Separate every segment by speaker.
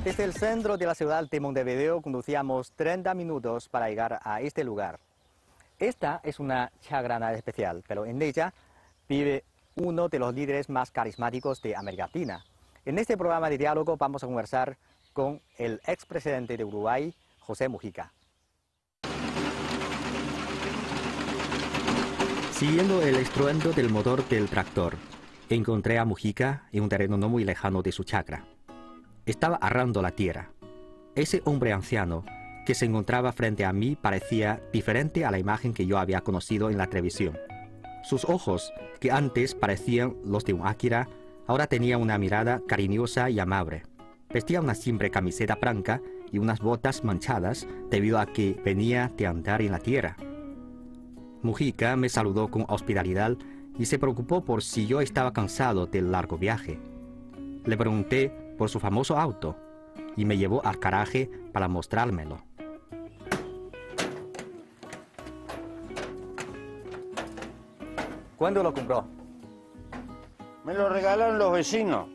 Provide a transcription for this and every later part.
Speaker 1: Desde el centro de la ciudad de Montevideo conducíamos 30 minutos para llegar a este lugar. Esta es una chagrana especial, pero en ella vive uno de los líderes más carismáticos de América Latina. En este programa de diálogo vamos a conversar con el expresidente de Uruguay, José Mujica. Siguiendo el estruendo del motor del tractor, encontré a Mujica en un terreno no muy lejano de su chacra. Estaba arando la tierra. Ese hombre anciano que se encontraba frente a mí parecía diferente a la imagen que yo había conocido en la televisión. Sus ojos, que antes parecían los de un águila, ahora tenían una mirada cariñosa y amable. Vestía una simple camiseta blanca y unas botas manchadas debido a que venía de andar en la tierra. Mujica me saludó con hospitalidad y se preocupó por si yo estaba cansado del largo viaje. Le pregunté por su famoso auto y me llevó al garaje para mostrármelo. ¿Cuándo lo compró?
Speaker 2: Me lo regalaron los vecinos.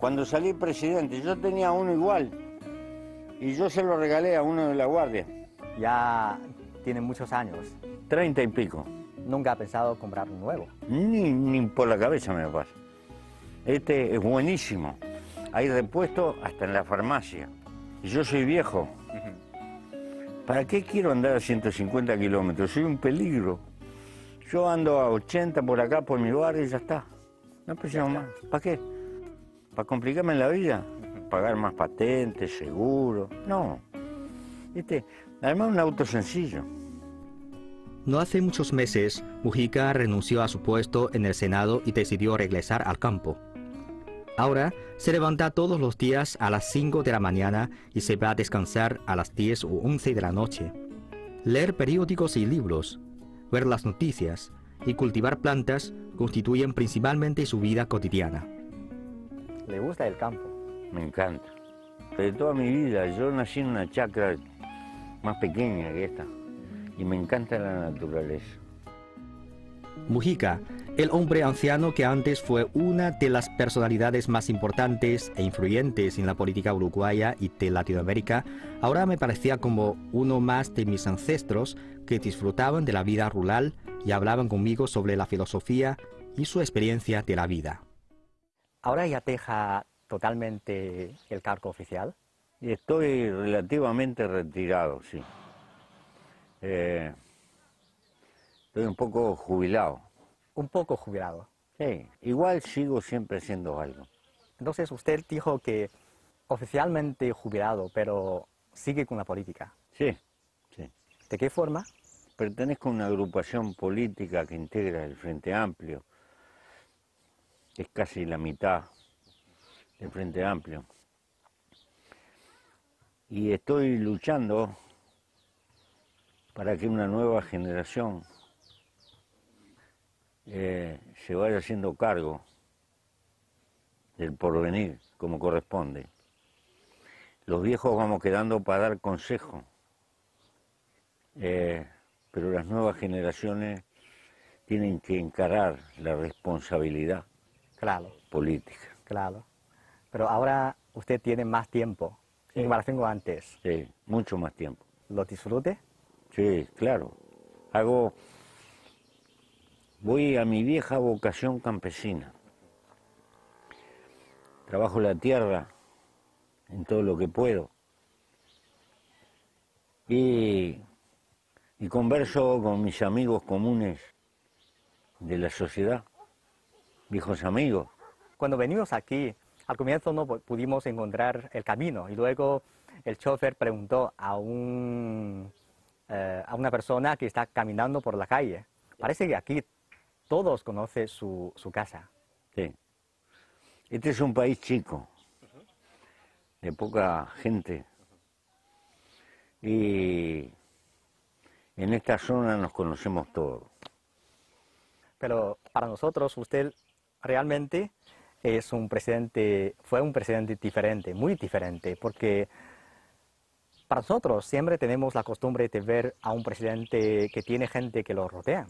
Speaker 2: Cuando salí presidente, yo tenía uno igual. Y yo se lo regalé a uno de la guardia.
Speaker 1: Ya tiene muchos años.
Speaker 2: 30 y pico.
Speaker 1: ¿Nunca ha pensado comprar un nuevo?
Speaker 2: Ni por la cabeza me pasa. Este es buenísimo. Hay repuesto hasta en la farmacia. Y yo soy viejo. ¿Para qué quiero andar a 150 kilómetros? Soy un peligro. Yo ando a 80 por acá, por mi barrio y ya está. No preciso más. ¿Para qué? ¿Para complicarme la vida? ¿Pagar más patentes, seguro? No. Además, un auto sencillo.
Speaker 1: No hace muchos meses, Mujica renunció a su puesto en el Senado y decidió regresar al campo. Ahora se levanta todos los días a las 5 de la mañana y se va a descansar a las 10 o 11 de la noche. Leer periódicos y libros, ver las noticias y cultivar plantas constituyen principalmente su vida cotidiana. ¿Le gusta el campo?
Speaker 2: Me encanta. De toda mi vida, yo nací en una chacra más pequeña que esta y me encanta la naturaleza.
Speaker 1: Mujica, el hombre anciano que antes fue una de las personalidades más importantes e influyentes en la política uruguaya y de Latinoamérica, ahora me parecía como uno más de mis ancestros que disfrutaban de la vida rural y hablaban conmigo sobre la filosofía y su experiencia de la vida. ¿Ahora ya deja totalmente el cargo oficial?
Speaker 2: Y estoy relativamente retirado, sí. Estoy un poco jubilado.
Speaker 1: Un poco jubilado.
Speaker 2: Sí, igual sigo siempre haciendo algo.
Speaker 1: Entonces usted dijo que oficialmente jubilado, pero sigue con la política.
Speaker 2: Sí, sí.
Speaker 1: ¿De qué forma?
Speaker 2: Pertenezco a una agrupación política que integra el Frente Amplio. Es casi la mitad del Frente Amplio. Y estoy luchando para que una nueva generación se vaya haciendo cargo del porvenir, como corresponde. Los viejos vamos quedando para dar consejo, pero las nuevas generaciones tienen que encarar la responsabilidad política.
Speaker 1: Claro, pero ahora usted tiene más tiempo en comparación con antes.
Speaker 2: Sí, mucho más tiempo.
Speaker 1: ¿Lo disfrute?
Speaker 2: Sí, claro. Voy a mi vieja vocación campesina. Trabajo la tierra en todo lo que puedo. Y converso con mis amigos comunes de la sociedad, viejos amigos.
Speaker 1: Cuando venimos aquí, al comienzo no pudimos encontrar el camino y luego el chofer preguntó a una persona que está caminando por la calle. Parece que aquí todos conocen su casa.
Speaker 2: Sí. Este es un país chico, de poca gente. Y en esta zona nos conocemos todos.
Speaker 1: Pero para nosotros usted realmente es fue un presidente diferente, muy diferente, porque para nosotros siempre tenemos la costumbre de ver a un presidente que tiene gente que lo rodea.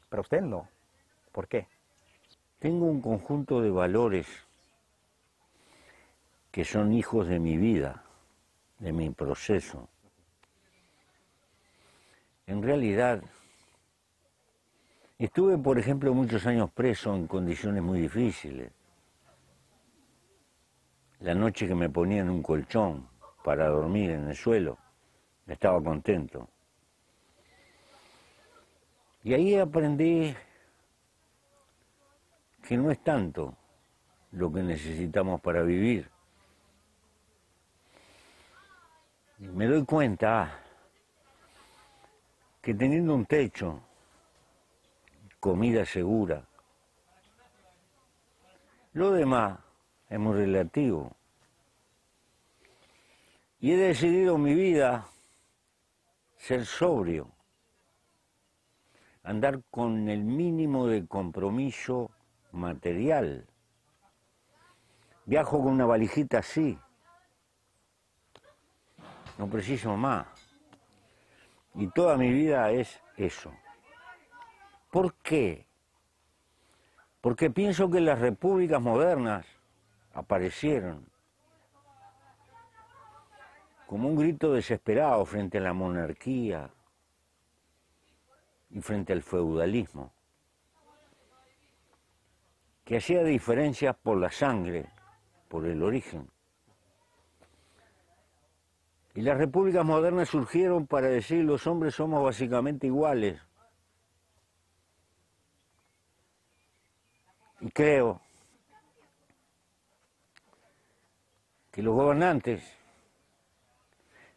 Speaker 1: Pero usted no. ¿Por qué?
Speaker 2: Tengo un conjunto de valores que son hijos de mi vida, de mi proceso. En realidad, estuve, por ejemplo, muchos años preso en condiciones muy difíciles. La noche que me ponían un colchón para dormir en el suelo, estaba contento. Y ahí aprendí que no es tanto lo que necesitamos para vivir. Y me doy cuenta que teniendo un techo, comida segura, lo demás es muy relativo. Y he decidido en mi vida ser sobrio, andar con el mínimo de compromiso material. Viajo con una valijita así, no preciso más. Y toda mi vida es eso. ¿Por qué? Porque pienso que las repúblicas modernas aparecieron como un grito desesperado frente a la monarquía y frente al feudalismo, que hacía diferencias por la sangre, por el origen. Y las repúblicas modernas surgieron para decir los hombres somos básicamente iguales. Y creo que los gobernantes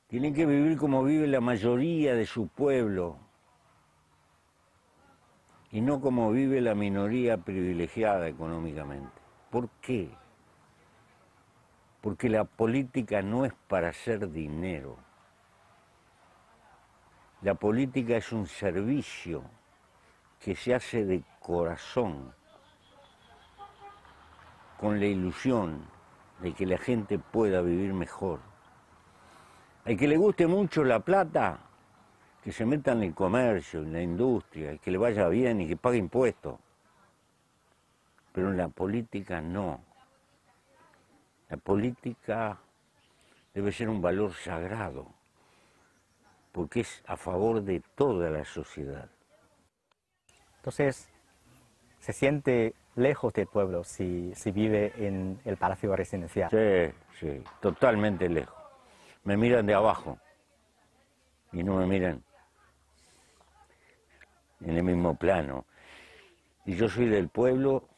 Speaker 2: tienen que vivir como vive la mayoría de su pueblo y no como vive la minoría privilegiada económicamente. ¿Por qué? Porque la política no es para hacer dinero. La política es un servicio que se hace de corazón, con la ilusión de que la gente pueda vivir mejor. Al que le guste mucho la plata, que se meta en el comercio, en la industria, y que le vaya bien y que pague impuestos. Pero en la política no. La política debe ser un valor sagrado, porque es a favor de toda la sociedad.
Speaker 3: Entonces, se siente lejos del pueblo si vive en el palacio residencial.
Speaker 2: Sí, totalmente lejos. Me miran de abajo y no me miran en el mismo plano. Y yo soy del pueblo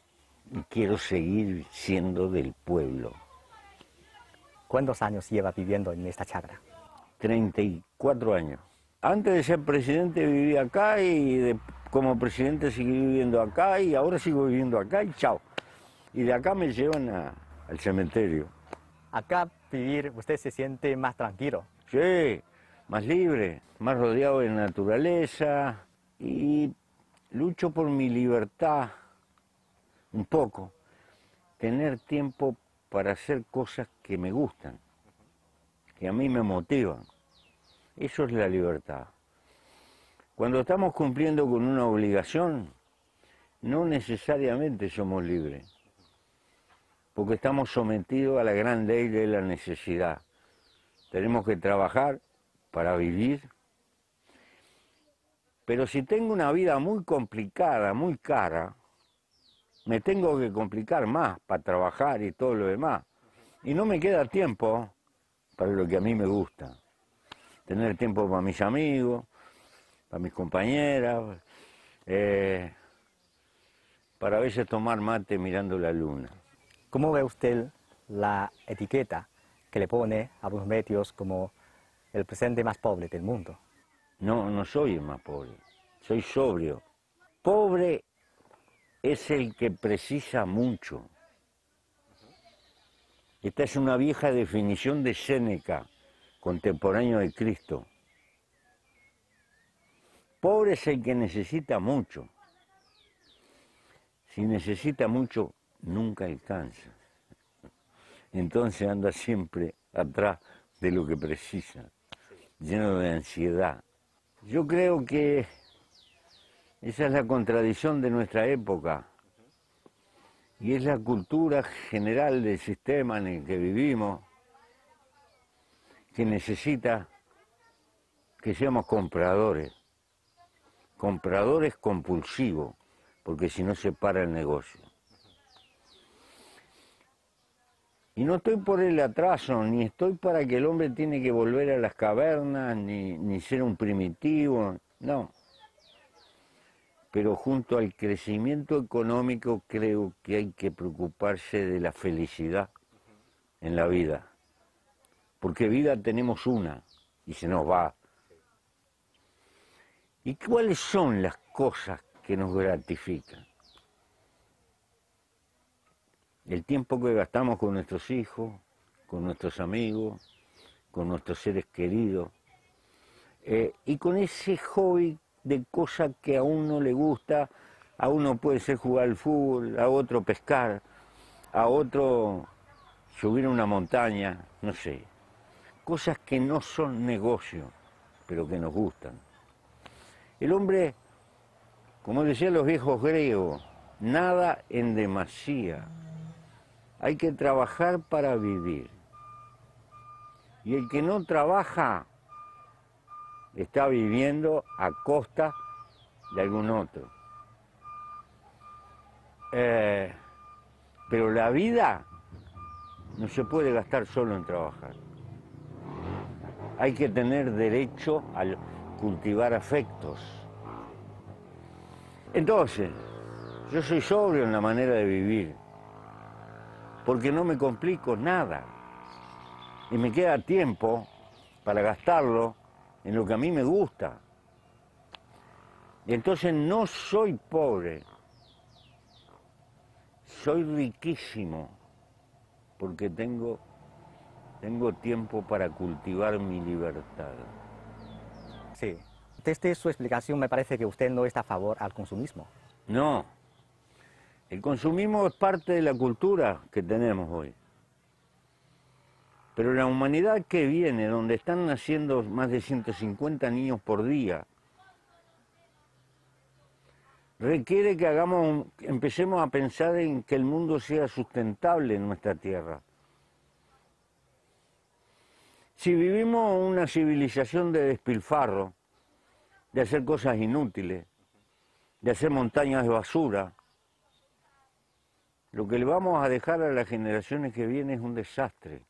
Speaker 2: y quiero seguir siendo del pueblo.
Speaker 3: ¿Cuántos años lleva viviendo en esta chacra?
Speaker 2: 34 años. Antes de ser presidente vivía acá y como presidente seguí viviendo acá y ahora sigo viviendo acá y chao. Y de acá me llevan al cementerio.
Speaker 3: Acá vivir, usted se siente más tranquilo.
Speaker 2: Sí, más libre, más rodeado de naturaleza y lucho por mi libertad un poco. Tener tiempo para hacer cosas que me gustan, que a mí me motivan. Eso es la libertad. Cuando estamos cumpliendo con una obligación, no necesariamente somos libres, porque estamos sometidos a la gran ley de la necesidad. Tenemos que trabajar para vivir, pero si tengo una vida muy complicada, muy cara, me tengo que complicar más para trabajar y todo lo demás. Y no me queda tiempo para lo que a mí me gusta. Tener tiempo para mis amigos, para mis compañeras, para a veces tomar mate mirando la luna.
Speaker 3: ¿Cómo ve usted la etiqueta que le pone a los medios como el presidente más pobre del mundo?
Speaker 2: No soy el más pobre, soy sobrio. Pobre es el que precisa mucho. Esta es una vieja definición de Séneca, contemporáneo de Cristo. Pobre es el que necesita mucho. Si necesita mucho, nunca alcanza. Entonces anda siempre atrás de lo que precisa, lleno de ansiedad. Yo creo que esa es la contradicción de nuestra época, Y es la cultura general del sistema en el que vivimos que necesita que seamos compradores, compradores compulsivos, porque si no se para el negocio. Y no estoy por el atraso, ni estoy para que el hombre tiene que volver a las cavernas, ni ser un primitivo, no. Pero junto al crecimiento económico creo que hay que preocuparse de la felicidad en la vida. Porque vida tenemos una y se nos va. ¿Y cuáles son las cosas que nos gratifican? El tiempo que gastamos con nuestros hijos, con nuestros amigos, con nuestros seres queridos, y con ese hobby de cosas que a uno le gusta. A uno puede ser jugar al fútbol, a otro pescar, a otro subir a una montaña, no sé. Cosas que no son negocio, pero que nos gustan. El hombre, como decían los viejos griegos, nada en demasía. Hay que trabajar para vivir. Y el que no trabaja está viviendo a costa de algún otro. Pero la vida no se puede gastar solo en trabajar. Hay que tener derecho a cultivar afectos. Entonces, yo soy sobrio en la manera de vivir, porque no me complico nada. Y me queda tiempo para gastarlo en lo que a mí me gusta. Y entonces no soy pobre, soy riquísimo, porque tengo tiempo para cultivar mi libertad.
Speaker 3: Sí. Desde su explicación me parece que usted no está a favor al consumismo.
Speaker 2: No, el consumismo es parte de la cultura que tenemos hoy. Pero la humanidad que viene, donde están naciendo más de 150 niños por día, requiere que empecemos a pensar en que el mundo sea sustentable en nuestra tierra. Si vivimos una civilización de despilfarro, de hacer cosas inútiles, de hacer montañas de basura, lo que le vamos a dejar a las generaciones que vienen es un desastre.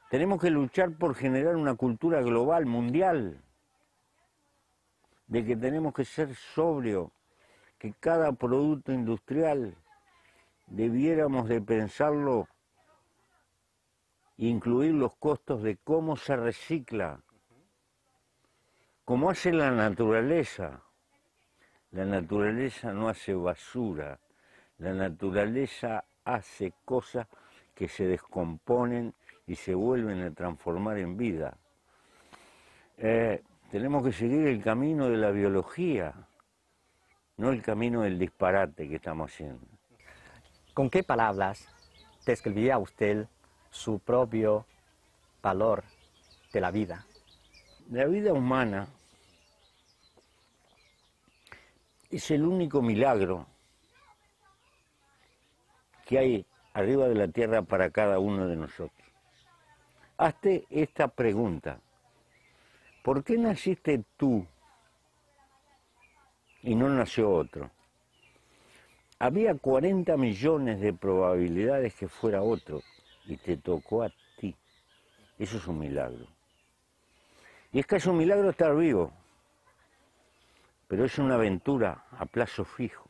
Speaker 2: Tenemos que luchar por generar una cultura global, mundial, de que tenemos que ser sobrios, que cada producto industrial debiéramos de pensarlo, incluir los costos de cómo se recicla, como hace la naturaleza. La naturaleza no hace basura, la naturaleza hace cosas que se descomponen y se vuelven a transformar en vida. Tenemos que seguir el camino de la biología, no el camino del disparate que estamos haciendo.
Speaker 3: ¿Con qué palabras describiría usted su propio valor de la vida?
Speaker 2: La vida humana es el único milagro que hay arriba de la tierra para cada uno de nosotros. Hazte esta pregunta: ¿por qué naciste tú y no nació otro? Había 40 millones de probabilidades que fuera otro y te tocó a ti. Eso es un milagro. Y es que es un milagro estar vivo, pero es una aventura a plazo fijo.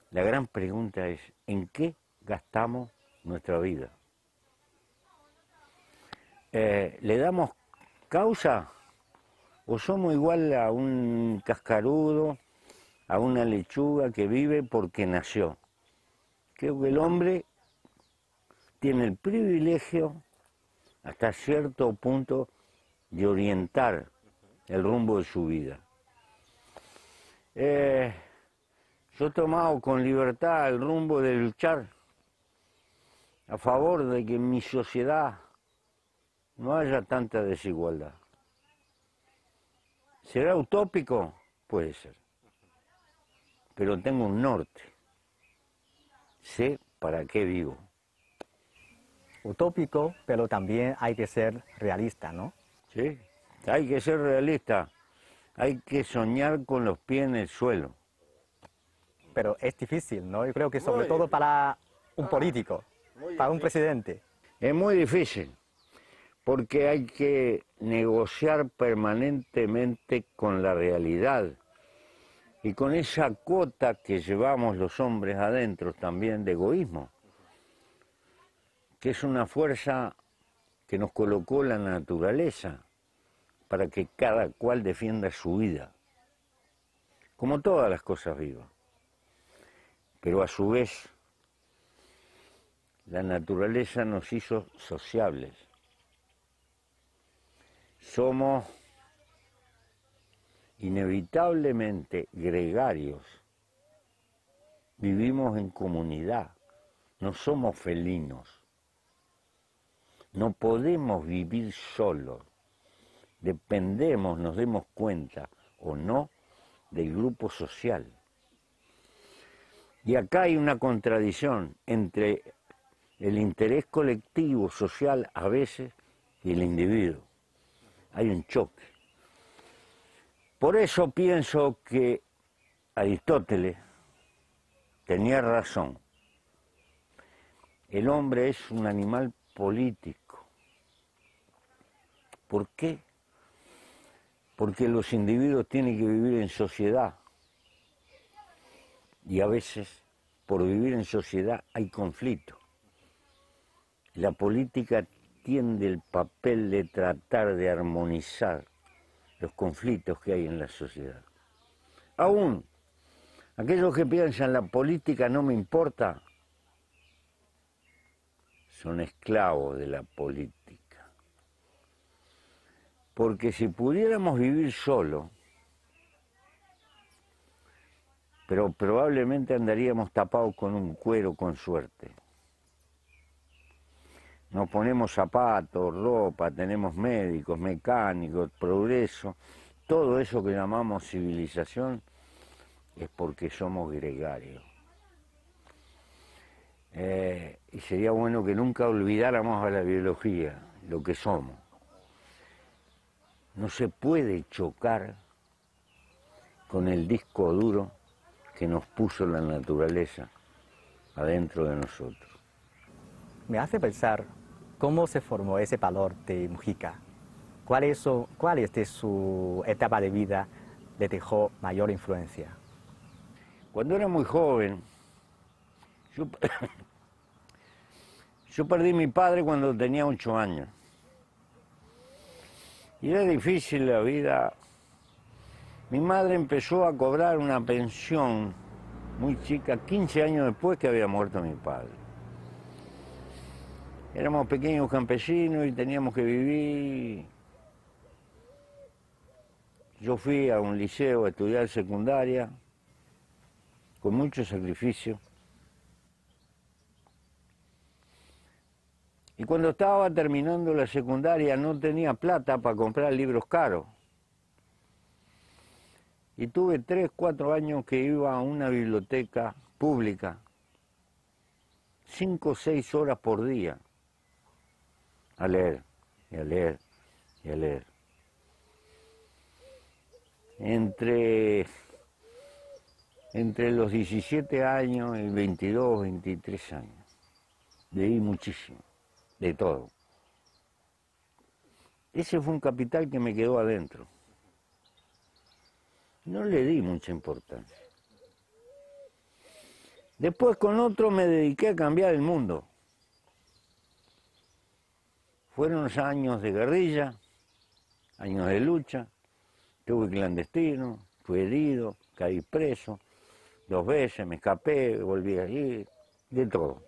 Speaker 2: La gran pregunta es: ¿en qué gastamos nuestra vida? ¿Le damos causa o somos igual a un cascarudo, a una lechuga que vive porque nació? Creo que el hombre tiene el privilegio hasta cierto punto de orientar el rumbo de su vida. Yo he tomado con libertad el rumbo de luchar a favor de que en mi sociedad no haya tanta desigualdad. ¿Será utópico? Puede ser. pero tengo un norte. Sé para qué vivo.
Speaker 3: Utópico, pero también hay que ser realista, ¿no?
Speaker 2: ¿Sí? Hay que ser realista. Hay que soñar con los pies en el suelo.
Speaker 3: Pero es difícil, ¿no? Yo creo que sobre
Speaker 2: Muy
Speaker 3: todo
Speaker 2: difícil.
Speaker 3: para un político, para un presidente.
Speaker 2: Es muy difícil, porque hay que negociar permanentemente con la realidad y con esa cuota que llevamos los hombres adentro también de egoísmo, que es una fuerza que nos colocó la naturaleza para que cada cual defienda su vida, como todas las cosas vivas. Pero a su vez, la naturaleza nos hizo sociables. Somos inevitablemente gregarios. Vivimos en comunidad, no somos felinos. No podemos vivir solos. Dependemos, nos demos cuenta o no, del grupo social. Y acá hay una contradicción entre el interés colectivo, social, a veces, y el individuo. Hay un choque. Por eso pienso que Aristóteles tenía razón. El hombre es un animal político. ¿Por qué? Porque los individuos tienen que vivir en sociedad. Y a veces, por vivir en sociedad, hay conflicto. La política tiene el papel de tratar de armonizar los conflictos que hay en la sociedad. Aún, aquellos que piensan la política no me importa, son esclavos de la política. Porque si pudiéramos vivir solo, pero probablemente andaríamos tapados con un cuero con suerte. Nos ponemos zapatos, ropa, tenemos médicos, mecánicos, progreso. Todo eso que llamamos civilización es porque somos gregarios. Y sería bueno que nunca olvidáramos a la biología, lo que somos. No se puede chocar con el disco duro que nos puso la naturaleza adentro de nosotros.
Speaker 3: Me hace pensar cómo se formó ese valor de Mujica. ¿Cuál es de su etapa de vida le dejó mayor influencia?
Speaker 2: Cuando era muy joven, yo perdí a mi padre cuando tenía 8 años. Y era difícil la vida. Mi madre empezó a cobrar una pensión muy chica, 15 años después que había muerto mi padre. Éramos pequeños campesinos y teníamos que vivir. Yo fui a un liceo a estudiar secundaria, con mucho sacrificio. Y cuando estaba terminando la secundaria no tenía plata para comprar libros caros. Y tuve 3, 4 años que iba a una biblioteca pública, 5 o 6 horas por día, a leer, y a leer, y a leer. Entre los 17 años y 22, 23 años. Leí muchísimo, de todo. Ese fue un capital que me quedó adentro. No le di mucha importancia. Después con otro me dediqué a cambiar el mundo. Fueron años de guerrilla, años de lucha, estuve clandestino, fui herido, caí preso, 2 veces, me escapé, volví a ir, de todo.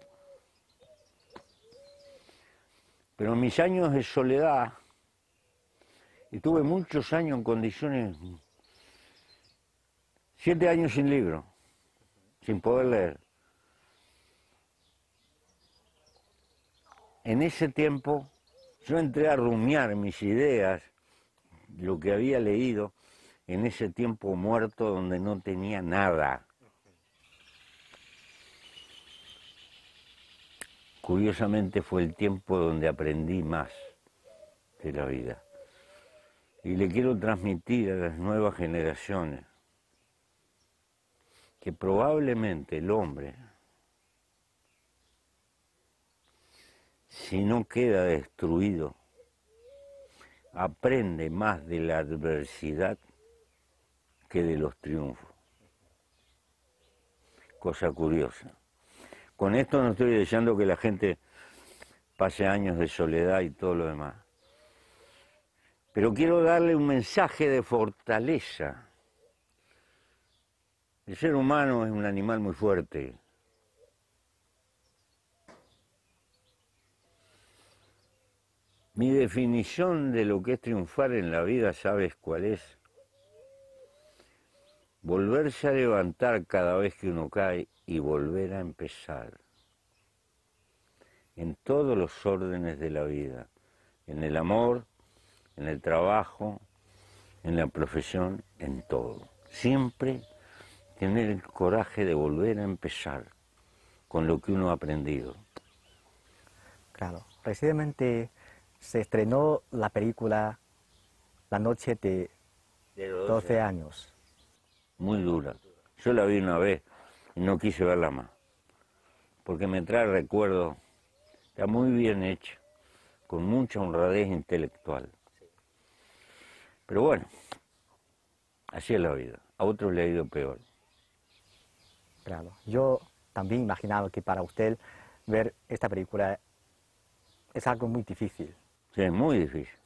Speaker 2: Pero en mis años de soledad, y tuve muchos años en condiciones, 7 años sin libro, sin poder leer. En ese tiempo yo entré a rumiar mis ideas, lo que había leído en ese tiempo muerto donde no tenía nada. curiosamente fue el tiempo donde aprendí más de la vida. Y le quiero transmitir a las nuevas generaciones que probablemente el hombre, si no queda destruido, aprende más de la adversidad que de los triunfos. Cosa curiosa. Con esto no estoy deseando que la gente pase años de soledad y todo lo demás. Pero quiero darle un mensaje de fortaleza. El ser humano es un animal muy fuerte. Mi definición de lo que es triunfar en la vida, ¿sabes cuál es? Volverse a levantar cada vez que uno cae y volver a empezar. En todos los órdenes de la vida. En el amor, en el trabajo, en la profesión, en todo. Siempre tener el coraje de volver a empezar con lo que uno ha aprendido.
Speaker 3: Claro, recientemente se estrenó la película La noche de 12 años.
Speaker 2: Muy dura. Yo la vi una vez y no quise verla más, porque me trae recuerdos. Está muy bien hecha, con mucha honradez intelectual. Pero bueno, así es la vida. A otros le ha ido peor.
Speaker 3: Claro, yo también imaginaba que para usted ver esta película es algo muy difícil.
Speaker 2: Sí, es muy difícil,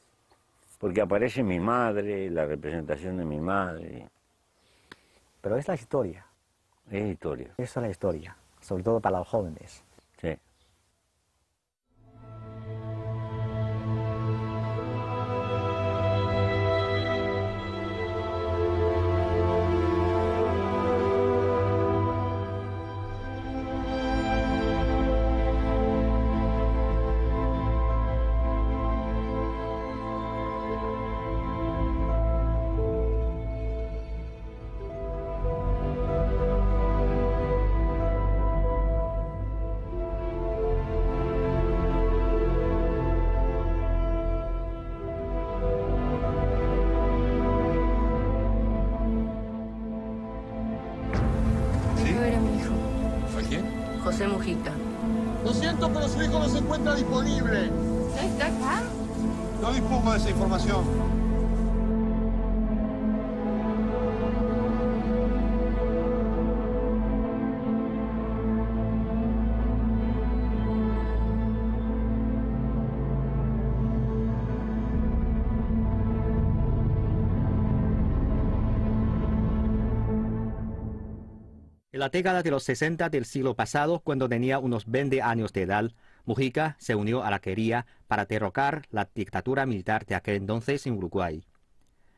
Speaker 2: porque aparece mi madre, la representación de mi madre.
Speaker 3: Pero es la historia.
Speaker 2: Es historia.
Speaker 3: Esa es la historia, sobre todo para los jóvenes.
Speaker 2: Sí.
Speaker 4: No era mi hijo,
Speaker 5: ¿A quién?
Speaker 4: José Mujica.
Speaker 5: Lo siento, pero su hijo no se encuentra disponible.
Speaker 4: ¿No está acá?
Speaker 5: No dispongo de esa información.
Speaker 1: En la década de los 60 del siglo pasado, cuando tenía unos 20 años de edad, Mujica se unió a la guerrilla para derrocar la dictadura militar de aquel entonces en Uruguay.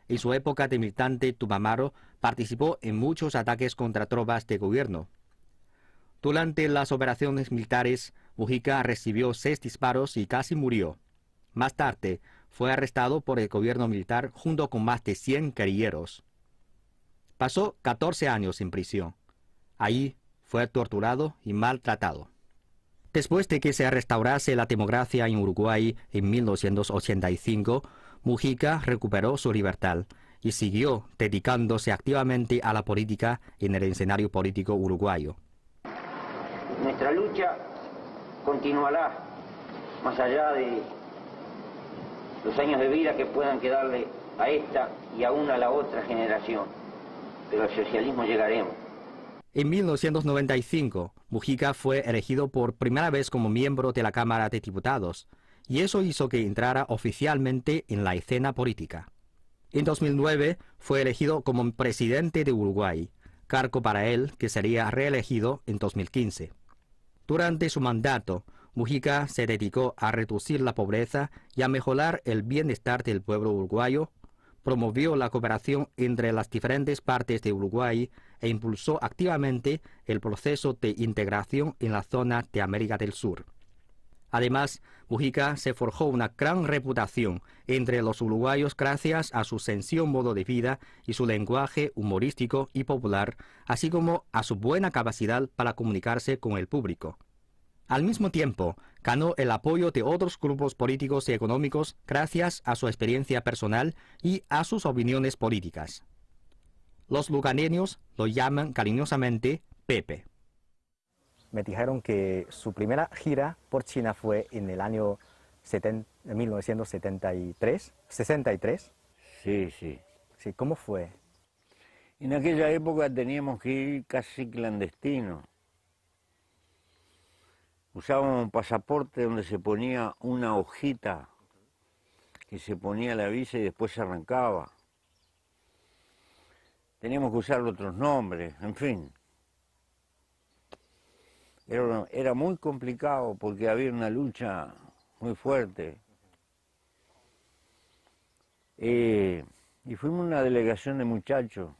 Speaker 1: En su época de militante Tupamaro, participó en muchos ataques contra tropas de gobierno. Durante las operaciones militares, Mujica recibió 6 disparos y casi murió. Más tarde, fue arrestado por el gobierno militar junto con más de 100 guerrilleros. Pasó 14 años en prisión. Ahí fue torturado y maltratado. Después de que se restaurase la democracia en Uruguay en 1985, Mujica recuperó su libertad y siguió dedicándose activamente a la política en el escenario político uruguayo.
Speaker 6: Nuestra lucha continuará más allá de los años de vida que puedan quedarle a esta y aún a la otra generación, pero al socialismo llegaremos.
Speaker 1: En 1995, Mujica fue elegido por primera vez como miembro de la Cámara de Diputados, y eso hizo que entrara oficialmente en la escena política. En 2009 fue elegido como presidente de Uruguay, cargo para él que sería reelegido en 2015. Durante su mandato, Mujica se dedicó a reducir la pobreza y a mejorar el bienestar del pueblo uruguayo, promovió la cooperación entre las diferentes partes de Uruguay e impulsó activamente el proceso de integración en la zona de América del Sur. Además, Mujica se forjó una gran reputación entre los uruguayos gracias a su sencillo modo de vida y su lenguaje humorístico y popular, así como a su buena capacidad para comunicarse con el público. Al mismo tiempo, ganó el apoyo de otros grupos políticos y económicos gracias a su experiencia personal y a sus opiniones políticas. Los lugareños lo llaman cariñosamente Pepe.
Speaker 3: Me dijeron que su primera gira por China fue en el año 1963.
Speaker 2: Sí, sí.
Speaker 3: Sí, ¿cómo fue?
Speaker 2: En aquella época teníamos que ir casi clandestino. Usábamos un pasaporte donde se ponía una hojita que se ponía la visa y después se arrancaba. Teníamos que usar otros nombres, en fin. Era muy complicado porque había una lucha muy fuerte. Y fuimos una delegación de muchachos.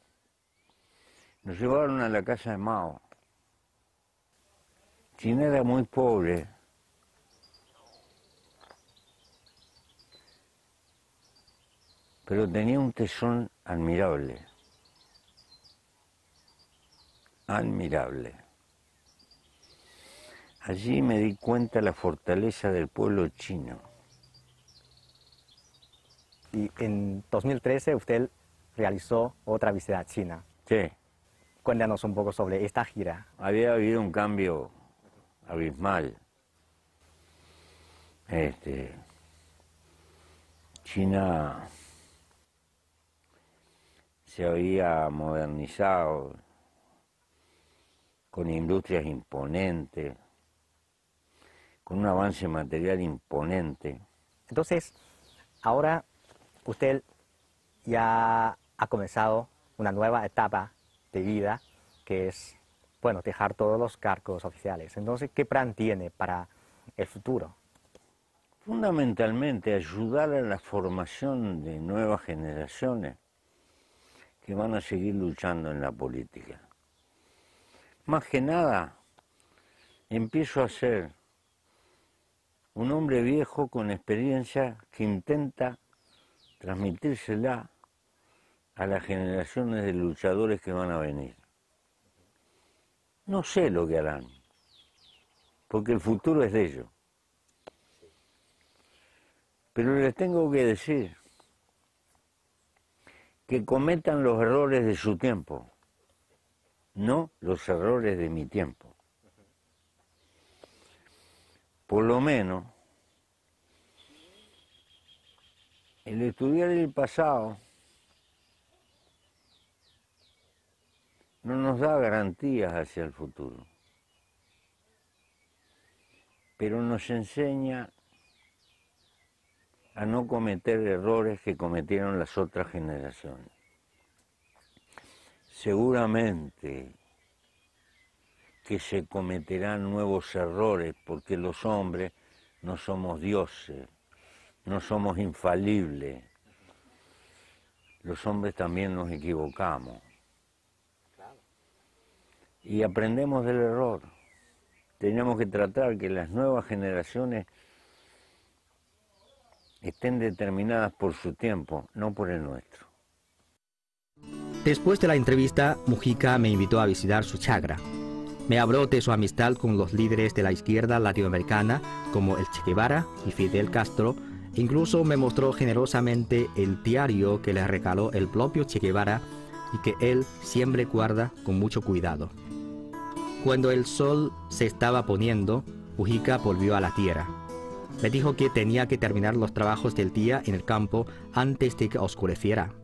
Speaker 2: Nos llevaron a la casa de Mao. China era muy pobre. Pero tenía un tesón admirable. Admirable. Allí me di cuenta de la fortaleza del pueblo chino.
Speaker 3: Y en 2013 usted realizó otra visita a China.
Speaker 2: Sí,
Speaker 3: Cuéntanos un poco sobre esta gira.
Speaker 2: había habido un cambio abismal. China se había modernizado con industrias imponentes, con un avance material imponente.
Speaker 3: Entonces, ahora usted ya ha comenzado una nueva etapa de vida, que es, bueno, dejar todos los cargos oficiales. Entonces, ¿qué plan tiene para el futuro?
Speaker 2: Fundamentalmente ayudar a la formación de nuevas generaciones que van a seguir luchando en la política. Más que nada, empiezo a ser un hombre viejo con experiencia que intenta transmitírsela a las generaciones de luchadores que van a venir. No sé lo que harán, porque el futuro es de ellos. Pero les tengo que decir que cometan los errores de su tiempo, no los errores de mi tiempo. Por lo menos, el estudiar el pasado no nos da garantías hacia el futuro, pero nos enseña a no cometer errores que cometieron las otras generaciones. Seguramente que se cometerán nuevos errores porque los hombres no somos dioses, no somos infalibles. Los hombres también nos equivocamos. Y aprendemos del error. Tenemos que tratar que las nuevas generaciones estén determinadas por su tiempo, no por el nuestro.
Speaker 1: Después de la entrevista, Mujica me invitó a visitar su chacra. Me habló de su amistad con los líderes de la izquierda latinoamericana como el Che Guevara y Fidel Castro. Incluso me mostró generosamente el diario que le regaló el propio Che Guevara y que él siempre guarda con mucho cuidado. Cuando el sol se estaba poniendo, Mujica volvió a la tierra. Me dijo que tenía que terminar los trabajos del día en el campo antes de que oscureciera.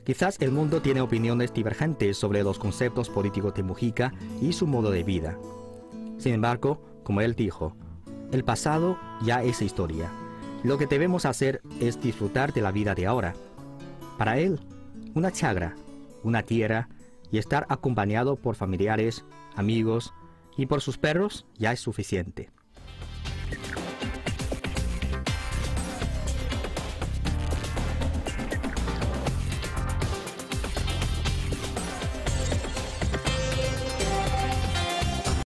Speaker 1: Quizás el mundo tiene opiniones divergentes sobre los conceptos políticos de Mujica y su modo de vida. Sin embargo, como él dijo, el pasado ya es historia. Lo que debemos hacer es disfrutar de la vida de ahora. Para él, una chacra, una tierra y estar acompañado por familiares, amigos y por sus perros ya es suficiente.